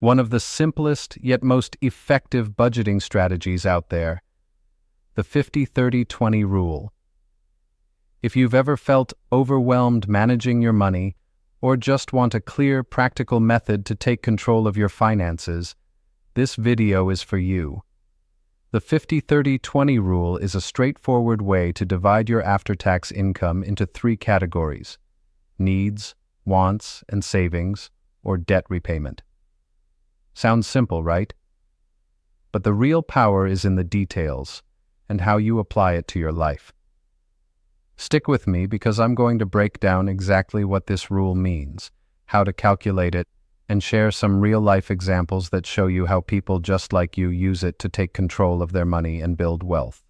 One of the simplest yet most effective budgeting strategies out there, the 50-30-20 rule. If you've ever felt overwhelmed managing your money or just want a clear, practical method to take control of your finances, this video is for you. The 50-30-20 rule is a straightforward way to divide your after-tax income into three categories: needs, wants, and savings, or debt repayment. Sounds simple, right? But the real power is in the details and how you apply it to your life. Stick with me because I'm going to break down exactly what this rule means, how to calculate it, and share some real-life examples that show you how people just like you use it to take control of their money and build wealth.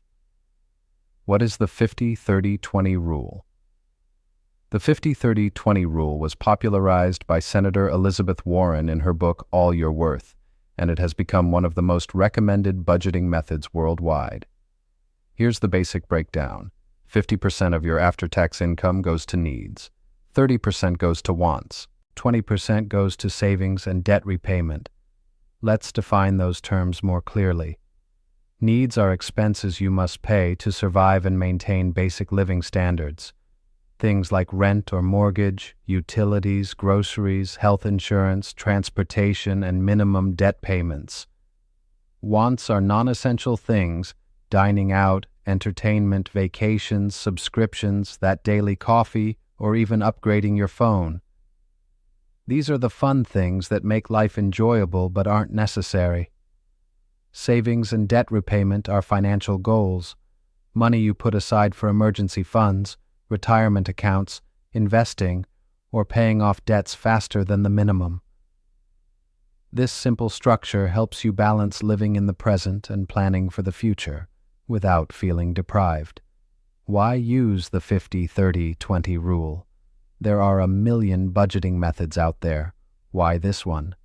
What is the 50-30-20 rule? The 50-30-20 rule was popularized by Senator Elizabeth Warren in her book All You're Worth, and it has become one of the most recommended budgeting methods worldwide. Here's the basic breakdown. 50% of your after-tax income goes to needs, 30% goes to wants, 20% goes to savings and debt repayment. Let's define those terms more clearly. Needs are expenses you must pay to survive and maintain basic living standards. Things like rent or mortgage, utilities, groceries, health insurance, transportation, and minimum debt payments. Wants are non-essential things: dining out, entertainment, vacations, subscriptions, that daily coffee, or even upgrading your phone. These are the fun things that make life enjoyable but aren't necessary. Savings and debt repayment are financial goals, money you put aside for emergency funds, retirement accounts, investing, or paying off debts faster than the minimum. This simple structure helps you balance living in the present and planning for the future without feeling deprived. Why use the 50-30-20 rule? There are a million budgeting methods out there. Why this one?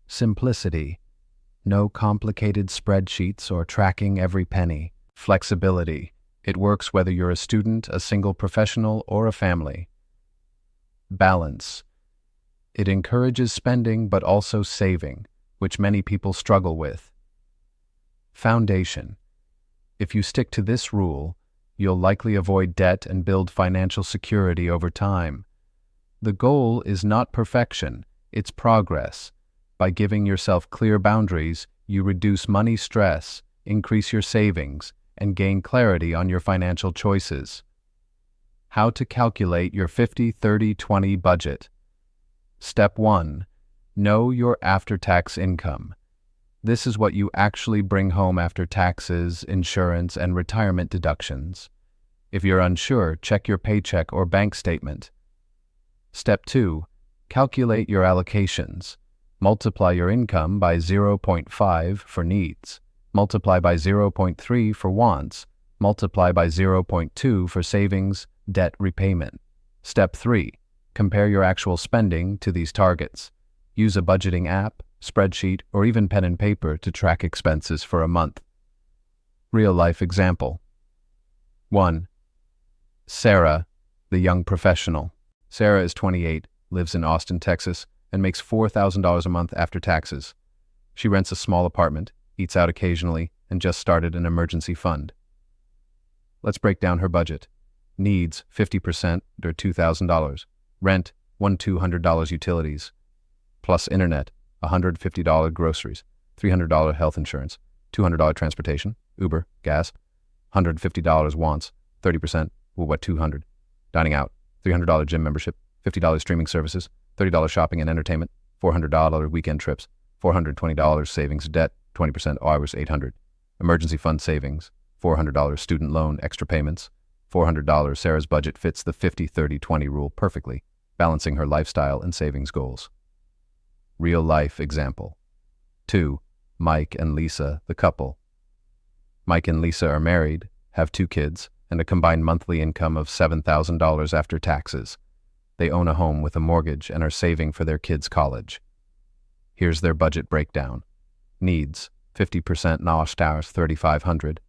Simplicity. No complicated spreadsheets or tracking every penny. Flexibility. It works whether you're a student, a single professional, or a family. Balance. It encourages spending but also saving, which many people struggle with. Foundation. If you stick to this rule, you'll likely avoid debt and build financial security over time. The goal is not perfection, it's progress. By giving yourself clear boundaries, you reduce money stress, increase your savings, and gain clarity on your financial choices. How to calculate your 50-30-20 budget. Step 1. Know your after-tax income. This is what you actually bring home after taxes, insurance, and retirement deductions. If you're unsure, check your paycheck or bank statement. Step 2. Calculate your allocations. Multiply your income by 0.5 for needs. Multiply by 0.3 for wants. Multiply by 0.2 for savings, debt repayment. Step 3. Compare your actual spending to these targets. Use a budgeting app, spreadsheet, or even pen and paper to track expenses for a month. Real-life example. 1. Sarah, the young professional. Sarah is 28, lives in Austin, Texas, and makes $4,000 a month after taxes. She rents a small apartment, eats out occasionally, and just started an emergency fund. Let's break down her budget. Needs, 50%, or $2,000. Rent, $1,200 utilities, plus internet, $150 groceries, $300 health insurance, $200 transportation, Uber, gas, $150 wants, 30%, $200. Dining out, $300 gym membership, $50 streaming services, $30 shopping and entertainment, $400 weekend trips, $420 savings debt, 20% hours, $800. Emergency fund savings, $400 student loan extra payments, $400. Sarah's budget fits the 50-30-20 rule perfectly, balancing her lifestyle and savings goals. Real-life example. 2. Mike and Lisa, the couple. Mike and Lisa are married, have 2 kids, and a combined monthly income of $7,000 after taxes. They own a home with a mortgage and are saving for their kids' college. Here's their budget breakdown. Needs, 50% Nostars, $3,500.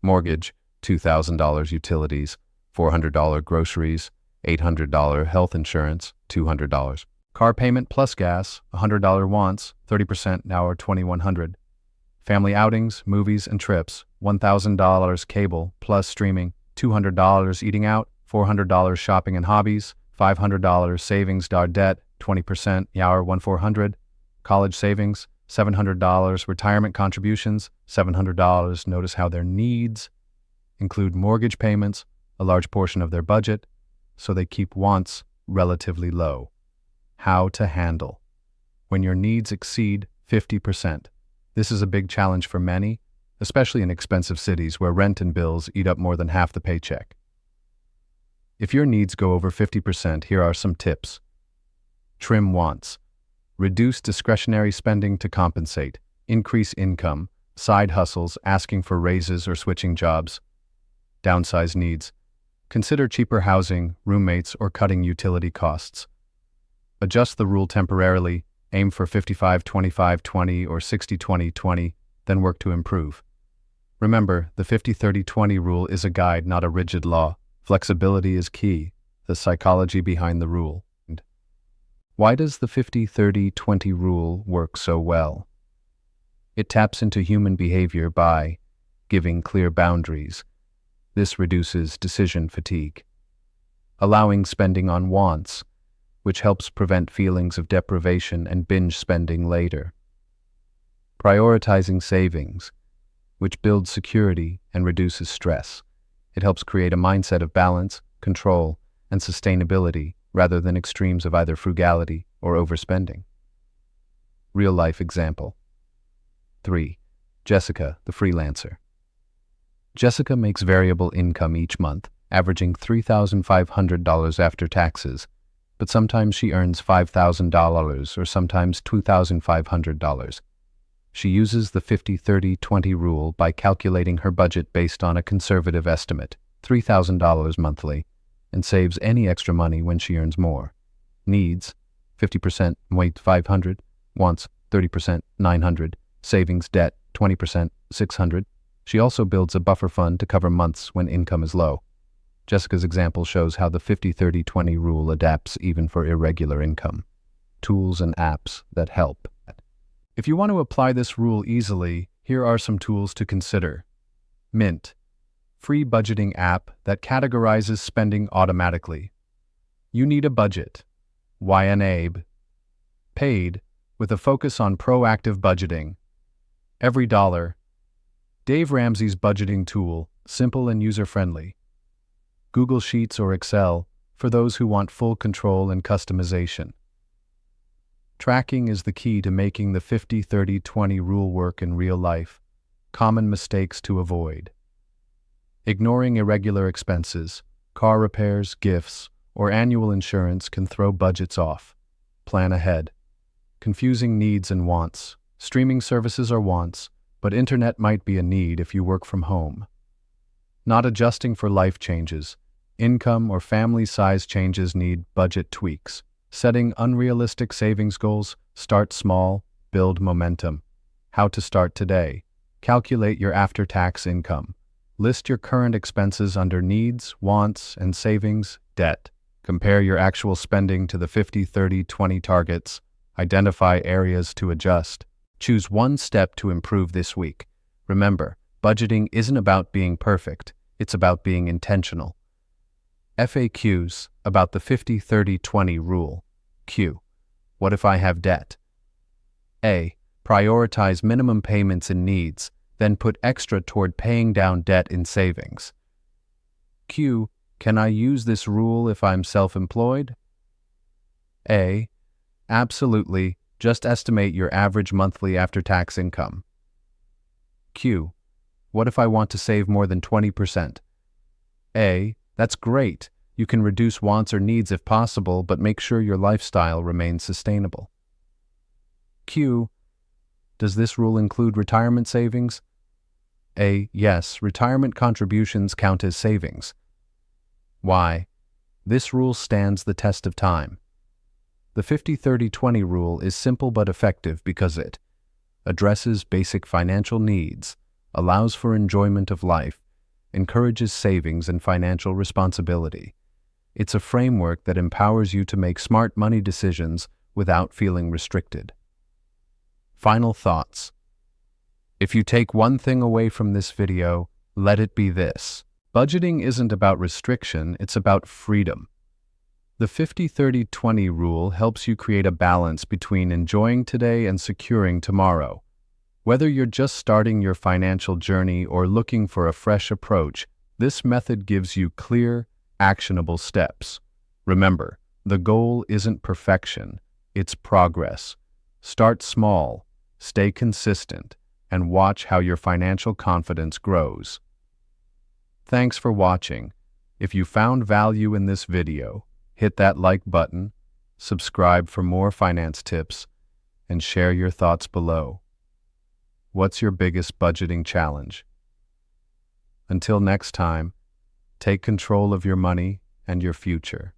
Mortgage, $2,000 utilities, $400 groceries, $800 health insurance, $200. Car payment plus gas, $100 wants, 30% now are $2,100. Family outings, movies, and trips, $1,000 cable plus streaming, $200 eating out, $400 shopping and hobbies, $500 savings debt, 20% Yaur 1400. College savings, $700 retirement contributions, $700. Notice how their needs include mortgage payments, a large portion of their budget, so they keep wants relatively low. How to handle when your needs exceed 50%. This is a big challenge for many, especially in expensive cities where rent and bills eat up more than half the paycheck. If your needs go over 50%, here are some tips. Trim wants. Reduce discretionary spending to compensate. Increase income. Side hustles, asking for raises or switching jobs. Downsize needs. Consider cheaper housing, roommates, or cutting utility costs. Adjust the rule temporarily, aim for 55-25-20 or 60-20-20, then work to improve. Remember, the 50-30-20 rule is a guide, not a rigid law. Flexibility is key, the psychology behind the rule. Why does the 50-30-20 rule work so well? It taps into human behavior by giving clear boundaries. This reduces decision fatigue. Allowing spending on wants, which helps prevent feelings of deprivation and binge spending later. Prioritizing savings, which builds security and reduces stress. It helps create a mindset of balance, control, and sustainability rather than extremes of either frugality or overspending. Real-life example. 3. Jessica, the freelancer. Jessica makes variable income each month, averaging $3,500 after taxes, but sometimes she earns $5,000 or sometimes $2,500. She uses the 50-30-20 rule by calculating her budget based on a conservative estimate, $3,000 monthly, and saves any extra money when she earns more. Needs, 50% $500, wants 30% $900, savings debt 20% $600. She also builds a buffer fund to cover months when income is low. Jessica's example shows how the 50-30-20 rule adapts even for irregular income. Tools and apps that help. If you want to apply this rule easily, here are some tools to consider. Mint, free budgeting app that categorizes spending automatically. You Need a Budget, YNAB. Paid, with a focus on proactive budgeting. Every Dollar, Dave Ramsey's budgeting tool, simple and user-friendly. Google Sheets or Excel, for those who want full control and customization. Tracking is the key to making the 50-30-20 rule work in real life. Common mistakes to avoid. Ignoring irregular expenses, car repairs, gifts, or annual insurance can throw budgets off. Plan ahead. Confusing needs and wants. Streaming services are wants, but internet might be a need if you work from home. Not adjusting for life changes. Income or family size changes need budget tweaks. Setting unrealistic savings goals. Start small, build momentum. How to start today. Calculate your after-tax income. List your current expenses under needs, wants, and savings, debt. Compare your actual spending to the 50-30-20 targets. Identify areas to adjust. Choose one step to improve this week. Remember, budgeting isn't about being perfect. It's about being intentional. FAQs about the 50-30-20 rule. Q. What if I have debt? A. Prioritize minimum payments and needs, then put extra toward paying down debt in savings. Q. Can I use this rule if I'm self-employed? A. Absolutely. Just estimate your average monthly after-tax income. Q. What if I want to save more than 20%? A. That's great. You can reduce wants or needs if possible, but make sure your lifestyle remains sustainable. Q. Does this rule include retirement savings? A. Yes, retirement contributions count as savings. Why? This rule stands the test of time. The 50-30-20 rule is simple but effective because it addresses basic financial needs, allows for enjoyment of life, encourages savings and financial responsibility. It's a framework that empowers you to make smart money decisions without feeling restricted. Final thoughts. If you take one thing away from this video, let it be this. Budgeting isn't about restriction, it's about freedom. The 50-30-20 rule helps you create a balance between enjoying today and securing tomorrow. Whether you're just starting your financial journey or looking for a fresh approach, this method gives you clear, actionable steps. Remember, the goal isn't perfection, it's progress. Start small, stay consistent, and watch how your financial confidence grows. Thanks for watching. If you found value in this video, hit that like button, subscribe for more finance tips, and share your thoughts below. What's your biggest budgeting challenge? Until next time, take control of your money and your future.